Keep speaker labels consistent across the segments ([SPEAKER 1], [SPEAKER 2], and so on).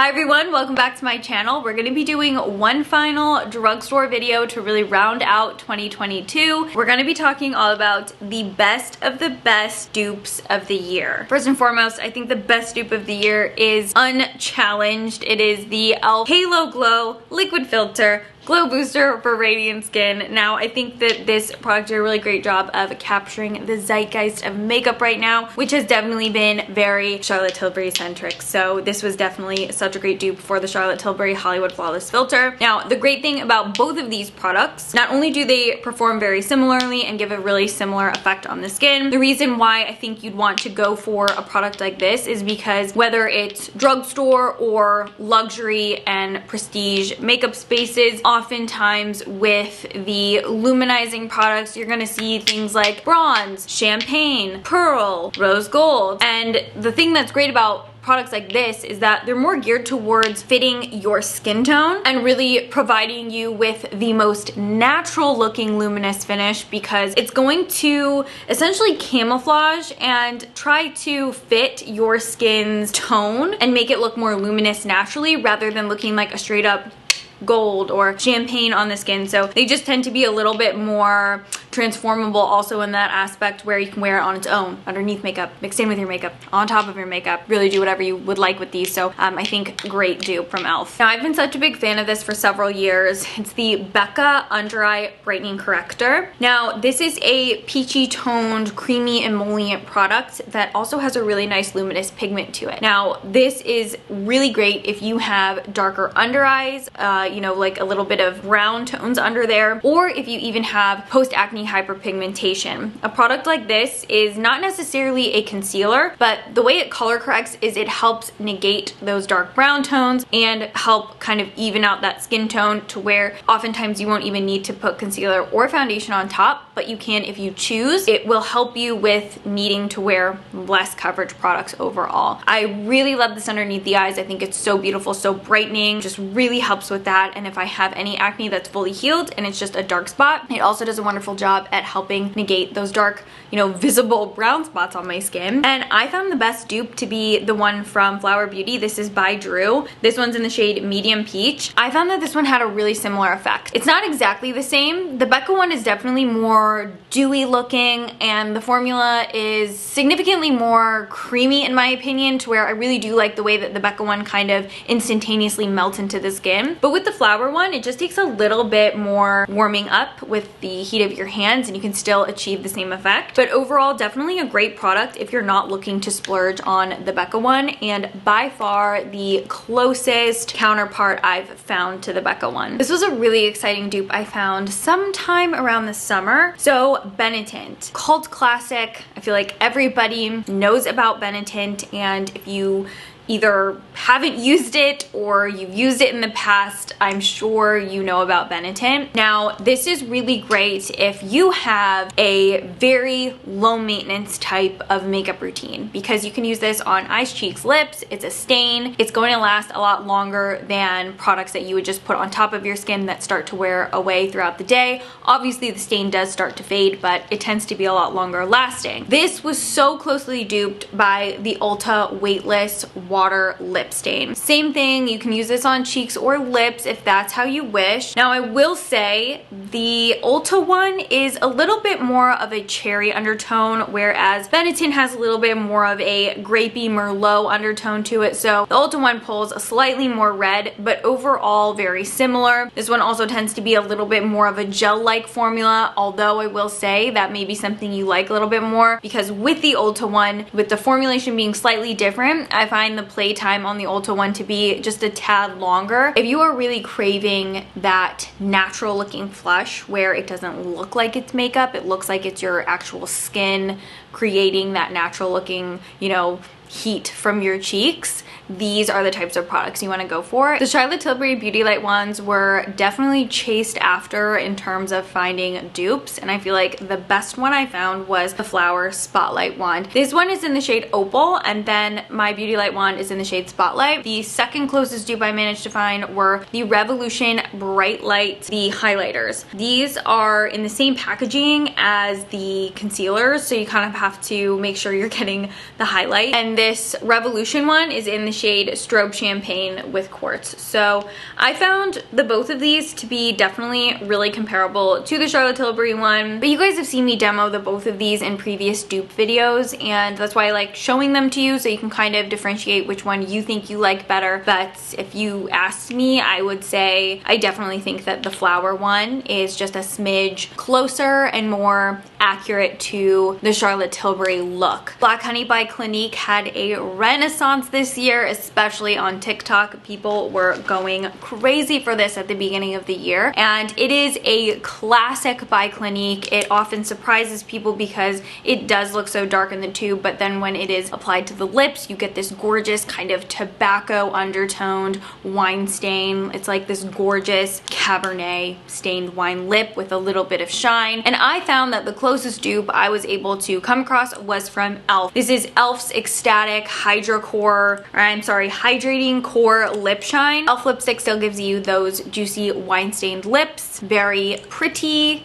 [SPEAKER 1] Hi everyone, welcome back to my channel. We're going to be doing one final drugstore video to really round out 2022. We're going to be talking all about the best of the best dupes of the year. First and foremost, I think the best dupe of the year is unchallenged. It is the e.l.f. Halo Glow Liquid Filter Glow Booster for radiant skin. Now, I think that this product did a really great job of capturing the zeitgeist of makeup right now, which has definitely been very Charlotte Tilbury centric. So this was definitely such a great dupe for the Charlotte Tilbury Hollywood Flawless Filter. Now, the great thing about both of these products, not only do they perform very similarly and give a really similar effect on the skin, the reason why I think you'd want to go for a product like this is because whether it's drugstore or luxury and prestige makeup spaces, oftentimes with the luminizing products, you're gonna see things like bronze, champagne, pearl, rose gold. And the thing that's great about products like this is that they're more geared towards fitting your skin tone and really providing you with the most natural looking luminous finish, because it's going to essentially camouflage and try to fit your skin's tone and make it look more luminous naturally rather than looking like a straight up gold or champagne on the skin. So they just tend to be a little bit more transformable also in that aspect, where you can wear it on its own, underneath makeup, mixed in with your makeup, on top of your makeup, really do whatever you would like with these. So I think great dupe from e.l.f. Now, I've been such a big fan of this for several years. It's the Becca Undereye Brightening Corrector. Now, this is a peachy toned, creamy emollient product that also has a really nice luminous pigment to it. Now, this is really great if you have darker under eyes, you know, like a little bit of brown tones under there, or if you even have post-acne hyperpigmentation. A product like this is not necessarily a concealer, but the way it color corrects is it helps negate those dark brown tones and help kind of even out that skin tone to where oftentimes you won't even need to put concealer or foundation on top, but you can if you choose. It will help you with needing to wear less coverage products overall. I really love this underneath the eyes. I think it's so beautiful, so brightening, just really helps with that. And if I have any acne that's fully healed and it's just a dark spot, it also does a wonderful job at helping negate those dark, you know, visible brown spots on my skin. And I found the best dupe to be the one from Flower Beauty. This is by Drew. This one's in the shade Medium Peach. I found that this one had a really similar effect. It's not exactly the same. The Becca one is definitely more dewy looking, and the formula is significantly more creamy in my opinion, to where I really do like the way that the Becca one kind of instantaneously melts into the skin. But with the Flower one, it just takes a little bit more warming up with the heat of your hands, and you can still achieve the same effect. But overall, definitely a great product if you're not looking to splurge on the Becca one, and by far the closest counterpart I've found to the Becca one. This was a really exciting dupe I found sometime around the summer. So Benetint, cult classic. I feel like everybody knows about Benetint, and if you either haven't used it or you've used it in the past, I'm sure you know about Benetint. Now, this is really great if you have a very low maintenance type of makeup routine, because you can use this on eyes, cheeks, lips. It's a stain. It's going to last a lot longer than products that you would just put on top of your skin that start to wear away throughout the day. Obviously, the stain does start to fade, but it tends to be a lot longer lasting. This was so closely duped by the Ulta Weightless Water Lip Stain. Same thing, you can use this on cheeks or lips if that's how you wish. Now, I will say the Ulta one is a little bit more of a cherry undertone, whereas Benetint has a little bit more of a grapey Merlot undertone to it. So the Ulta one pulls a slightly more red, but overall very similar. This one also tends to be a little bit more of a gel-like formula, although I will say that may be something you like a little bit more, because with the Ulta one, with the formulation being slightly different, I find the playtime on the Ulta one to be just a tad longer. If you are really craving that natural looking flush where it doesn't look like it's makeup, it looks like it's your actual skin creating that natural looking, you know, heat from your cheeks, these are the types of products you want to go for. The Charlotte Tilbury Beauty Light ones were definitely chased after in terms of finding dupes, and I feel like the best one I found was the Flower Spotlight wand. This one is in the shade Opal, and then my Beauty Light wand is in the shade Spotlight. The second closest dupe I managed to find were the Revolution Bright Light, the highlighters. These are in the same packaging as the concealers, so you kind of have to make sure you're getting the highlight. And this Revolution one is in the shade Strobe Champagne with Quartz. So I found the both of these to be definitely really comparable to the Charlotte Tilbury one, but you guys have seen me demo the both of these in previous dupe videos, and that's why I like showing them to you so you can kind of differentiate which one you think you like better. But if you asked me, I would say I definitely think that the flower one is just a smidge closer and more accurate to the Charlotte Tilbury look. Black Honey by Clinique had a renaissance this year, especially on TikTok. People were going crazy for this at the beginning of the year, and it is a classic by Clinique. It often surprises people because it does look so dark in the tube, but then when it is applied to the lips, you get this gorgeous kind of tobacco undertoned wine stain. It's like this gorgeous Cabernet stained wine lip with a little bit of shine. And I found that the closest dupe I was able to come across was from e.l.f. This is e.l.f.'s Ecstatic Hydrating Core Lip Shine. e.l.f. lipstick still gives you those juicy wine stained lips. Very pretty,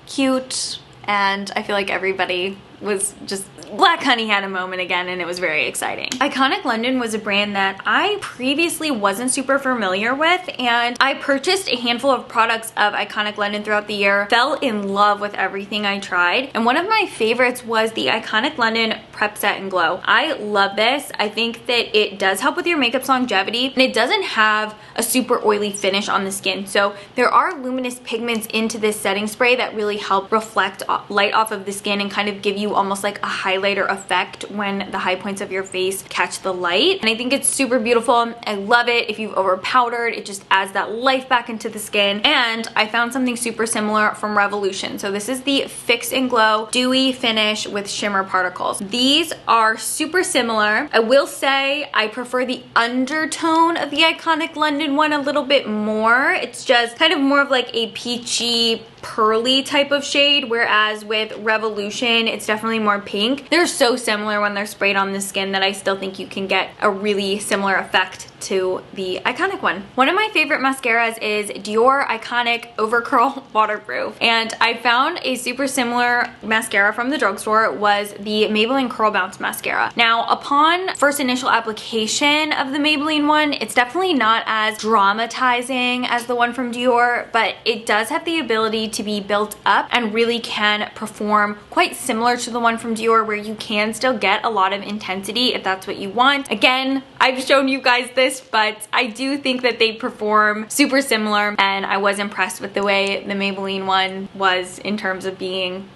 [SPEAKER 1] cute, and I feel like everybody was just, Black Honey had a moment again, and it was very exciting. Iconic London was a brand that I previously wasn't super familiar with, and I purchased a handful of products of Iconic London throughout the year, fell in love with everything I tried, and one of my favorites was the Iconic London Prep Set and Glow. I love this. I think that it does help with your makeup's longevity, and it doesn't have a super oily finish on the skin, so there are luminous pigments into this setting spray that really help reflect light off of the skin and kind of give you almost like a highlighter effect when the high points of your face catch the light. And I think it's super beautiful. I love it. If you've over powdered, it just adds that life back into the skin. And I found something super similar from Revolution. So this is the Fix and Glow Dewy Finish with Shimmer Particles. These are super similar. I will say I prefer the undertone of the Iconic London one a little bit more. It's just kind of more of like a peachy, pearly type of shade, whereas with Revolution it's definitely more pink. They're so similar when they're sprayed on the skin that I still think you can get a really similar effect to the Iconic one. One of my favorite mascaras is Dior Iconic Overcurl Waterproof, and I found a super similar mascara from the drugstore. Was the Maybelline Curl Bounce mascara. Now, upon first initial application of the Maybelline one, it's definitely not as dramatizing as the one from Dior, but it does have the ability to be built up and really can perform quite similar to the one from Dior, where you can still get a lot of intensity if that's what you want. Again, I've shown you guys this, but I do think that they perform super similar, and I was impressed with the way the Maybelline one was in terms of being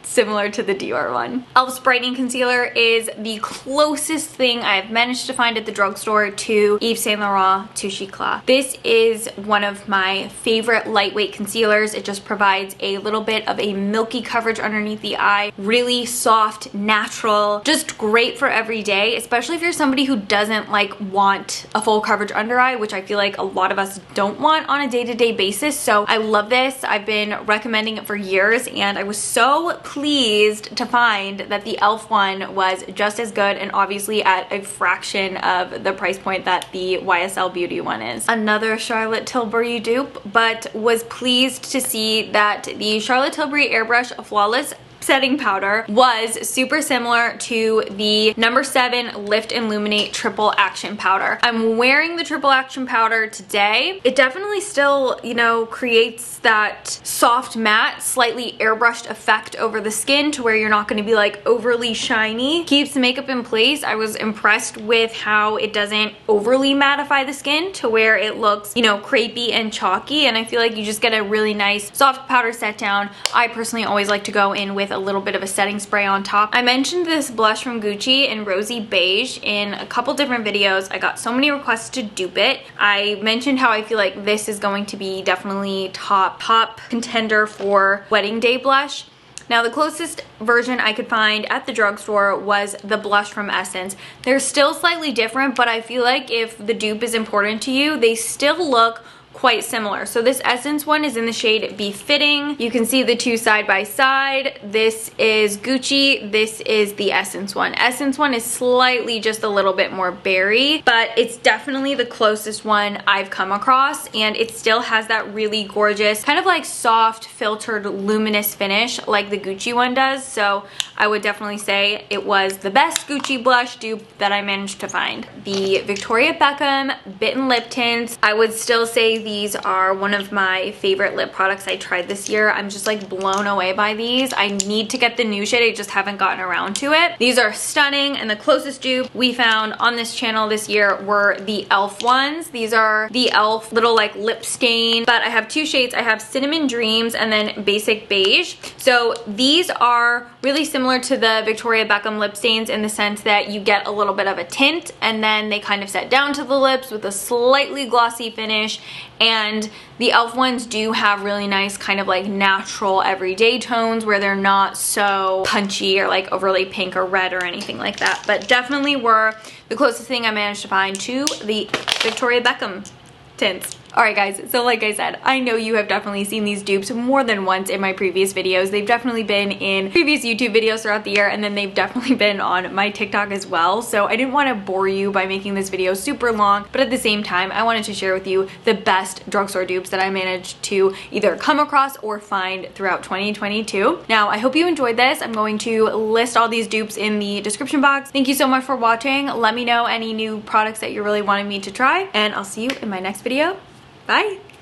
[SPEAKER 1] similar to the Dior one. e.l.f.'s Brightening Concealer is the closest thing I've managed to find at the drugstore to Yves Saint Laurent Touche Eclat. This is one of my favorite lightweight concealers. It just provides a little bit of a milky coverage underneath the eye. Really soft, natural, just great for every day, especially if you're somebody who doesn't want a full coverage under eye, which I feel like a lot of us don't want on a day-to-day basis. So I love this. I've been recommending it for years, and I was so pleased to find that the e.l.f. one was just as good, and obviously at a fraction of the price point that the YSL Beauty one is. Another Charlotte Tilbury dupe, but was pleased to see that the Charlotte Tilbury Airbrush Flawless setting powder was super similar to the No. 7 Lift Illuminate Triple Action Powder. I'm wearing the Triple Action Powder today. It definitely still, creates that soft matte, slightly airbrushed effect over the skin to where you're not going to be overly shiny. Keeps the makeup in place. I was impressed with how it doesn't overly mattify the skin to where it looks, crepey and chalky, and I feel like you just get a really nice soft powder set down. I personally always like to go in with a little bit of a setting spray on top. I mentioned this blush from Gucci in Rosy Beige in a couple different videos. I got so many requests to dupe it. I mentioned how I feel like this is going to be definitely top contender for wedding day blush. Now, the closest version I could find at the drugstore was the blush from Essence. They're still slightly different, but I feel like if the dupe is important to you, they still look quite similar. So this Essence one is in the shade Be Fitting. You can see the two side by side. This is Gucci, this is the Essence one. Essence one is slightly just a little bit more berry, but it's definitely the closest one I've come across, and it still has that really gorgeous, kind of like soft, filtered, luminous finish like the Gucci one does. So I would definitely say it was the best Gucci blush dupe that I managed to find. The Victoria Beckham Bitten Lip Tints, I would still say these are one of my favorite lip products I tried this year. I'm just like blown away by these. I need to get the new shade, I just haven't gotten around to it. These are stunning, and the closest dupe we found on this channel this year were the e.l.f. ones. These are the e.l.f. little like lip stain, but I have two shades. I have Cinnamon Dreams and then Basic Beige. So these are really similar to the Victoria Beckham lip stains in the sense that you get a little bit of a tint and then they kind of set down to the lips with a slightly glossy finish. And the e.l.f. ones do have really nice kind of like natural everyday tones where they're not so punchy or like overly pink or red or anything like that, but definitely were the closest thing I managed to find to the Victoria Beckham tints. Alright guys, so like I said, I know you have definitely seen these dupes more than once in my previous videos. They've definitely been in previous YouTube videos throughout the year, and then they've definitely been on my TikTok as well. So I didn't want to bore you by making this video super long, but at the same time, I wanted to share with you the best drugstore dupes that I managed to either come across or find throughout 2022. Now, I hope you enjoyed this. I'm going to list all these dupes in the description box. Thank you so much for watching. Let me know any new products that you're really wanting me to try, and I'll see you in my next video. Bye!